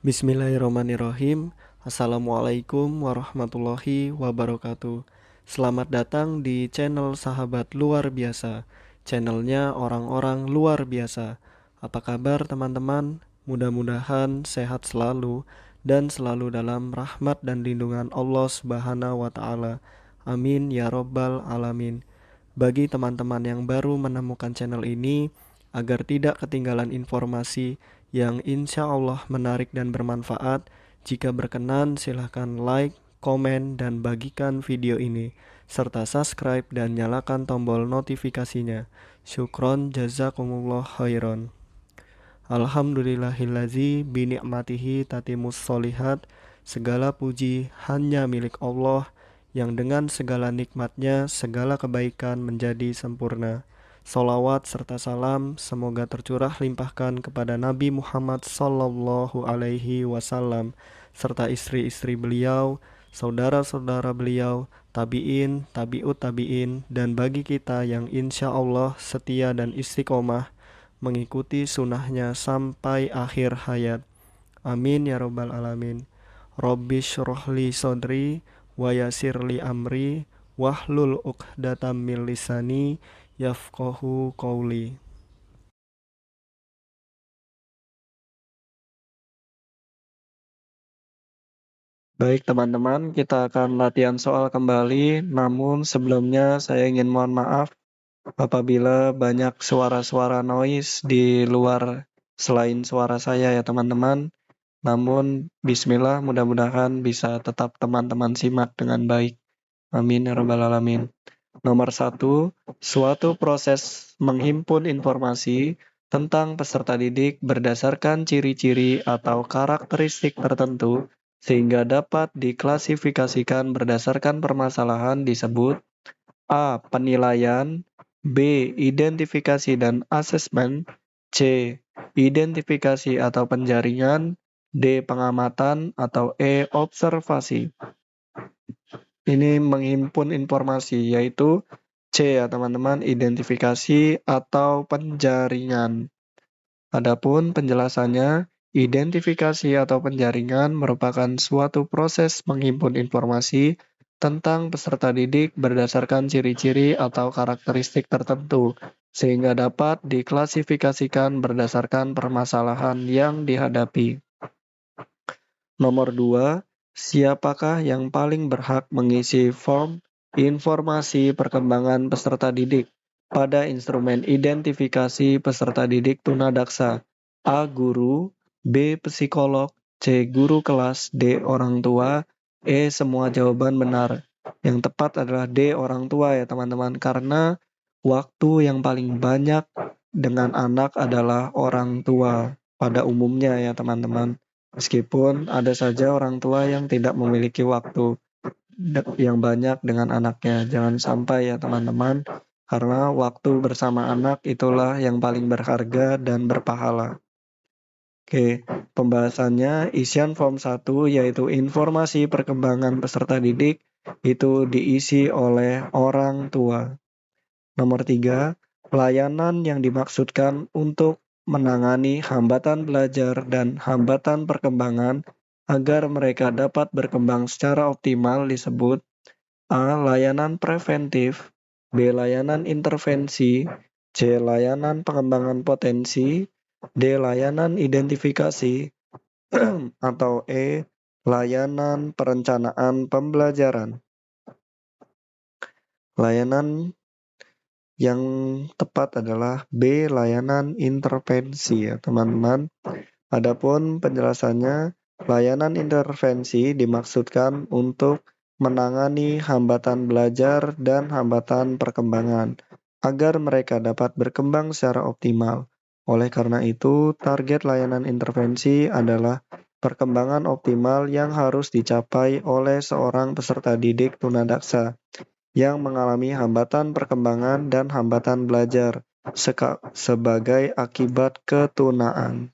Bismillahirrahmanirrahim. Assalamualaikum warahmatullahi wabarakatuh. Selamat datang di channel Sahabat Luar Biasa. Channelnya orang-orang luar biasa. Apa kabar teman-teman? Mudah-mudahan sehat selalu dan selalu dalam rahmat dan lindungan Allah Subhanahu wa taala. Amin ya robbal alamin. Bagi teman-teman yang baru menemukan channel ini, agar tidak ketinggalan informasi yang insya Allah menarik dan bermanfaat, jika berkenan silahkan like, komen, dan bagikan video ini, serta subscribe dan nyalakan tombol notifikasinya. Syukron jazakumullah khairan. Alhamdulillahillazi bini'matihi tatimus solihat. Segala puji hanya milik Allah, yang dengan segala nikmatnya segala kebaikan menjadi sempurna. Salawat serta salam semoga tercurah limpahkan kepada Nabi Muhammad sallallahu alaihi wasallam serta istri-istri beliau, saudara-saudara beliau, tabi'in, tabi'ut tabi'in, dan bagi kita yang insya Allah setia dan istiqomah mengikuti sunnahnya sampai akhir hayat. Amin ya robbal alamin. Rabbi syrohli sodri wa yasirli amri wahlul uqdatam min lisani yafqahu qawli. Baik teman-teman, kita akan latihan soal kembali. Namun sebelumnya saya ingin mohon maaf apabila banyak suara-suara noise di luar selain suara saya ya teman-teman. Namun bismillah, mudah-mudahan bisa tetap teman-teman simak dengan baik. Amin ya rabbal alamin. Nomor 1, suatu proses menghimpun informasi tentang peserta didik berdasarkan ciri-ciri atau karakteristik tertentu sehingga dapat diklasifikasikan berdasarkan permasalahan disebut A. Penilaian, B. Identifikasi dan asesmen, C. Identifikasi atau penjaringan, D. Pengamatan, atau E. Observasi. Ini menghimpun informasi, yaitu C ya teman-teman, identifikasi atau penjaringan. Adapun penjelasannya, identifikasi atau penjaringan merupakan suatu proses menghimpun informasi tentang peserta didik berdasarkan ciri-ciri atau karakteristik tertentu, sehingga dapat diklasifikasikan berdasarkan permasalahan yang dihadapi. Nomor 2, siapakah yang paling berhak mengisi form informasi perkembangan peserta didik pada instrumen identifikasi peserta didik tunadaksa? A. Guru, B. Psikolog, C. Guru kelas, D. Orang tua, E. Semua jawaban benar. Yang tepat adalah D. Orang tua ya teman-teman, karena waktu yang paling banyak dengan anak adalah orang tua pada umumnya ya teman-teman. Meskipun ada saja orang tua yang tidak memiliki waktu yang banyak dengan anaknya. Jangan sampai ya teman-teman, karena waktu bersama anak itulah yang paling berharga dan berpahala. Oke, pembahasannya isian form 1 yaitu informasi perkembangan peserta didik itu diisi oleh orang tua. Nomor 3, pelayanan yang dimaksudkan untuk menangani hambatan belajar dan hambatan perkembangan agar mereka dapat berkembang secara optimal disebut A. Layanan preventif, B. Layanan intervensi, C. Layanan pengembangan potensi, D. Layanan identifikasi, atau E. Layanan perencanaan pembelajaran. Layanan yang tepat adalah B. Layanan intervensi ya teman-teman. Adapun penjelasannya, layanan intervensi dimaksudkan untuk menangani hambatan belajar dan hambatan perkembangan agar mereka dapat berkembang secara optimal. Oleh karena itu, target layanan intervensi adalah perkembangan optimal yang harus dicapai oleh seorang peserta didik tunadaksa yang mengalami hambatan perkembangan dan hambatan belajar sebagai akibat ketunaan.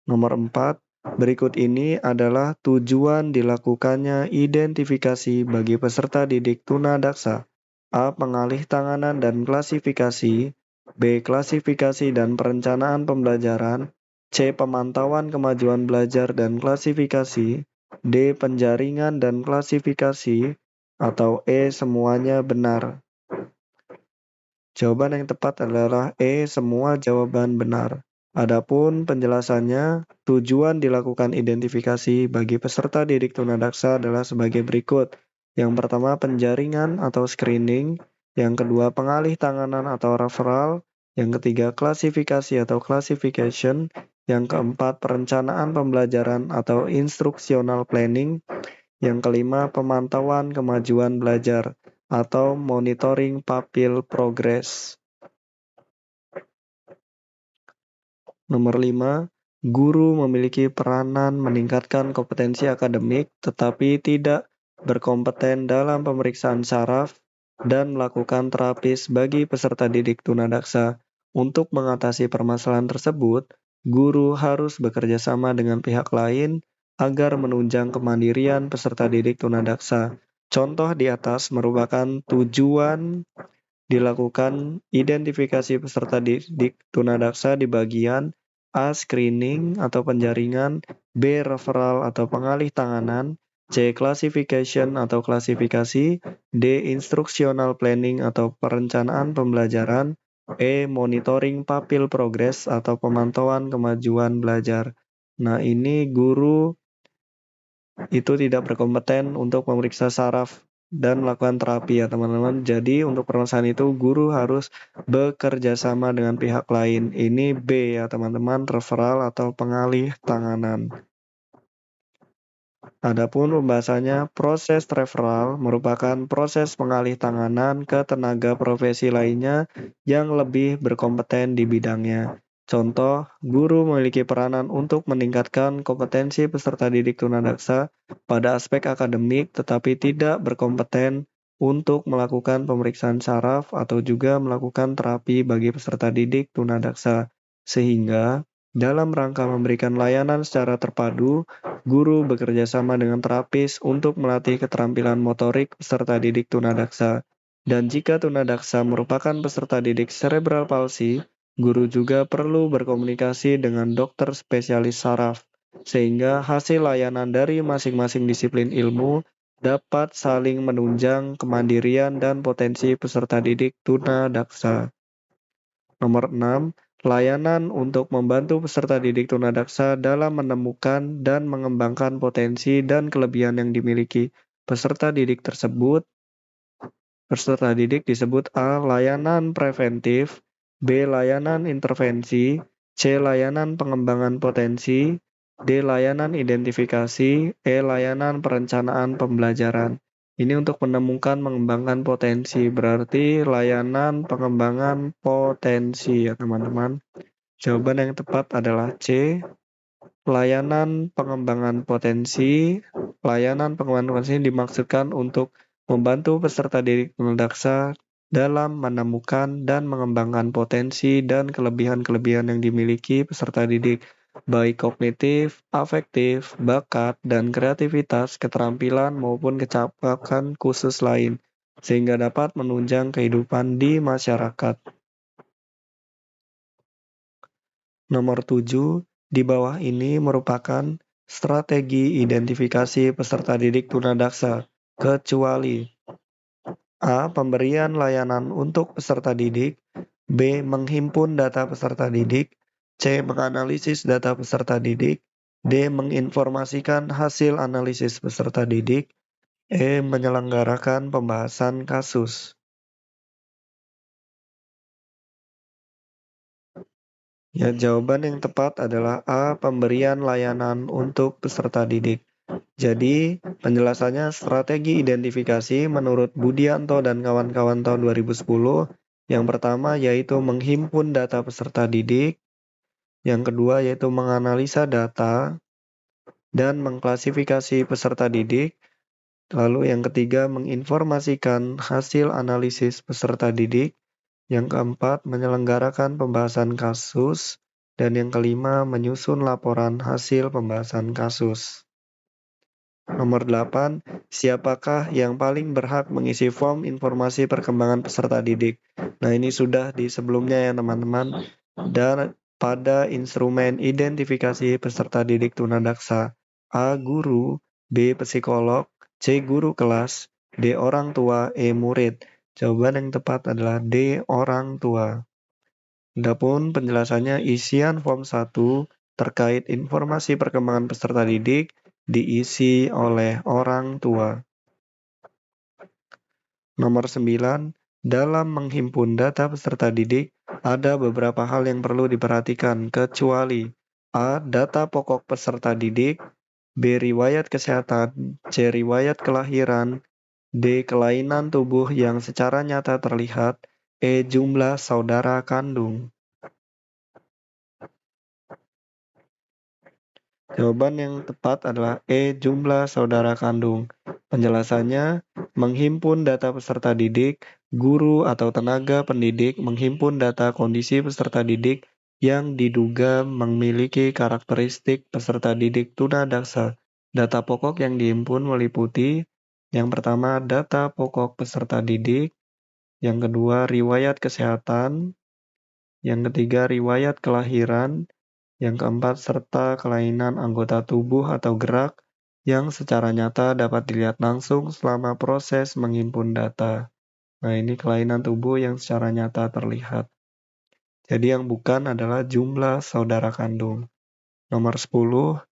Nomor 4, berikut ini adalah tujuan dilakukannya identifikasi bagi peserta didik tunadaksa. A. Pengalih tanganan dan klasifikasi, B. Klasifikasi dan perencanaan pembelajaran, C. Pemantauan kemajuan belajar dan klasifikasi, D. Penjaringan dan klasifikasi, atau E. Semuanya benar. Jawaban yang tepat adalah E. Semua jawaban benar. Adapun penjelasannya, tujuan dilakukan identifikasi bagi peserta didik tunadaksa adalah sebagai berikut. Yang pertama, penjaringan atau screening. Yang kedua, pengalih tanganan atau referral. Yang ketiga, klasifikasi atau classification. Yang keempat, perencanaan pembelajaran atau instructional planning. Yang kelima, pemantauan kemajuan belajar atau monitoring pupil progress. Nomor 5, guru memiliki peranan meningkatkan kompetensi akademik tetapi tidak berkompeten dalam pemeriksaan saraf dan melakukan terapis bagi peserta didik tunadaksa. Untuk mengatasi permasalahan tersebut, guru harus bekerja sama dengan pihak lain agar menunjang kemandirian peserta didik tunadaksa. Contoh di atas merupakan tujuan dilakukan identifikasi peserta didik tunadaksa di bagian A. Screening atau penjaringan, B. Referral atau pengalih tanganan, C. Classification atau klasifikasi, D. Instructional planning atau perencanaan pembelajaran, E. Monitoring pupil progress atau pemantauan kemajuan belajar. Nah, ini guru itu tidak berkompeten untuk memeriksa saraf dan melakukan terapi ya teman-teman. Jadi untuk permasalahan itu guru harus bekerja sama dengan pihak lain. Ini B ya teman-teman, referral atau pengalih tanganan. Adapun pembahasannya, proses referral merupakan proses pengalih tanganan ke tenaga profesi lainnya yang lebih berkompeten di bidangnya. Contoh, guru memiliki peranan untuk meningkatkan kompetensi peserta didik tunadaksa pada aspek akademik tetapi tidak berkompeten untuk melakukan pemeriksaan saraf atau juga melakukan terapi bagi peserta didik tunadaksa. Sehingga, dalam rangka memberikan layanan secara terpadu, guru bekerja sama dengan terapis untuk melatih keterampilan motorik peserta didik tunadaksa. Dan jika tunadaksa merupakan peserta didik cerebral palsy, guru juga perlu berkomunikasi dengan dokter spesialis saraf, sehingga hasil layanan dari masing-masing disiplin ilmu dapat saling menunjang kemandirian dan potensi peserta didik tunadaksa. Nomor 6, layanan untuk membantu peserta didik tunadaksa dalam menemukan dan mengembangkan potensi dan kelebihan yang dimiliki peserta didik tersebut. Peserta didik disebut A. Layanan preventif, B. Layanan intervensi, C. Layanan pengembangan potensi, D. Layanan identifikasi, E. Layanan perencanaan pembelajaran. Ini untuk menemukan mengembangkan potensi, berarti layanan pengembangan potensi ya teman-teman. Jawaban yang tepat adalah C. Layanan pengembangan potensi. Layanan pengembangan potensi dimaksudkan untuk membantu peserta didik tunadaksa dalam menemukan dan mengembangkan potensi dan kelebihan-kelebihan yang dimiliki peserta didik, baik kognitif, afektif, bakat, dan kreativitas, keterampilan maupun kecakapan khusus lain, sehingga dapat menunjang kehidupan di masyarakat. Nomor 7, di bawah ini merupakan strategi identifikasi peserta didik tunadaksa, kecuali A. Pemberian layanan untuk peserta didik, B. Menghimpun data peserta didik, C. Menganalisis data peserta didik, D. Menginformasikan hasil analisis peserta didik, E. Menyelenggarakan pembahasan kasus. Ya, jawaban yang tepat adalah A. Pemberian layanan untuk peserta didik. Jadi, penjelasannya strategi identifikasi menurut Budianto dan kawan-kawan tahun 2010. Yang pertama yaitu menghimpun data peserta didik. Yang kedua yaitu menganalisa data dan mengklasifikasi peserta didik. Lalu yang ketiga menginformasikan hasil analisis peserta didik. Yang keempat menyelenggarakan pembahasan kasus. Dan yang kelima menyusun laporan hasil pembahasan kasus. Nomor 8, siapakah yang paling berhak mengisi form informasi perkembangan peserta didik? Nah, ini sudah di sebelumnya ya teman-teman. Dan pada instrumen identifikasi peserta didik tunadaksa. A. Guru, B. Psikolog, C. Guru kelas, D. Orang tua, E. Murid. Jawaban yang tepat adalah D. Orang tua. Adapun penjelasannya isian form 1 terkait informasi perkembangan peserta didik diisi oleh orang tua. Nomor 9, dalam menghimpun data peserta didik, ada beberapa hal yang perlu diperhatikan, kecuali A. Data pokok peserta didik, B. Riwayat kesehatan, C. Riwayat kelahiran, D. Kelainan tubuh yang secara nyata terlihat, E. Jumlah saudara kandung. Jawaban yang tepat adalah E. Jumlah saudara kandung. Penjelasannya, menghimpun data peserta didik, guru atau tenaga pendidik menghimpun data kondisi peserta didik yang diduga memiliki karakteristik peserta didik tunadaksa. Data pokok yang dihimpun meliputi yang pertama data pokok peserta didik, yang kedua riwayat kesehatan, yang ketiga riwayat kelahiran, yang keempat serta kelainan anggota tubuh atau gerak yang secara nyata dapat dilihat langsung selama proses menghimpun data. Nah, ini kelainan tubuh yang secara nyata terlihat. Jadi yang bukan adalah jumlah saudara kandung. Nomor 10,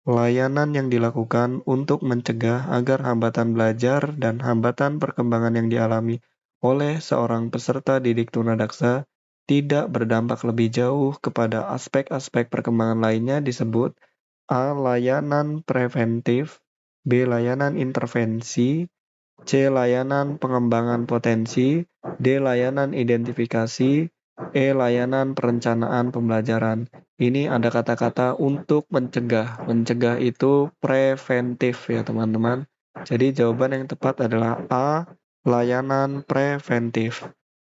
layanan yang dilakukan untuk mencegah agar hambatan belajar dan hambatan perkembangan yang dialami oleh seorang peserta didik tunadaksa tidak berdampak lebih jauh kepada aspek-aspek perkembangan lainnya disebut A. Layanan preventif, B. Layanan intervensi, C. Layanan pengembangan potensi, D. Layanan identifikasi, E. Layanan perencanaan pembelajaran. Ini ada kata-kata untuk mencegah. Mencegah itu preventif ya teman-teman. Jadi jawaban yang tepat adalah A. Layanan preventif.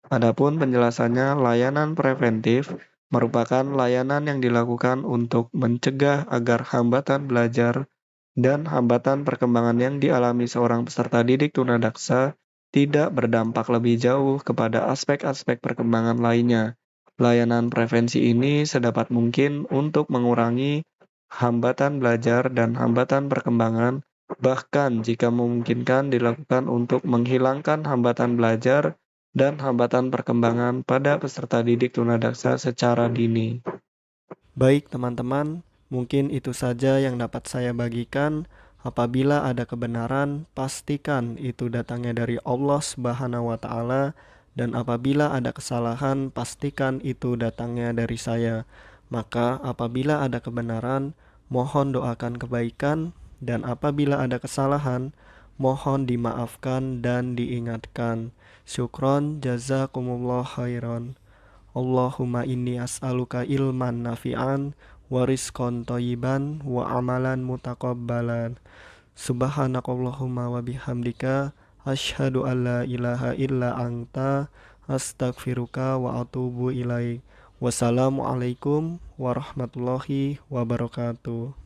Adapun penjelasannya, layanan preventif merupakan layanan yang dilakukan untuk mencegah agar hambatan belajar dan hambatan perkembangan yang dialami seorang peserta didik tunadaksa tidak berdampak lebih jauh kepada aspek-aspek perkembangan lainnya. Layanan prevensi ini sedapat mungkin untuk mengurangi hambatan belajar dan hambatan perkembangan, bahkan jika memungkinkan dilakukan untuk menghilangkan hambatan belajar dan hambatan perkembangan pada peserta didik tunadaksa secara dini. Baik teman-teman, mungkin itu saja yang dapat saya bagikan. Apabila ada kebenaran, pastikan itu datangnya dari Allah Subhanahu wa Ta'ala, dan apabila ada kesalahan, pastikan itu datangnya dari saya. Maka apabila ada kebenaran, mohon doakan kebaikan, dan apabila ada kesalahan, mohon dimaafkan dan diingatkan. Syukron, jazakumullah khairan. Allahumma inni as'aluka ilman nafi'an wa rizqan thayyiban wa amalan mutaqabbalan. Subhanakallahumma wa bihamdika asyhadu an la ilaha illa anta astaghfiruka wa atubu ilaik. Wassalamualaikum warahmatullahi wabarakatuh.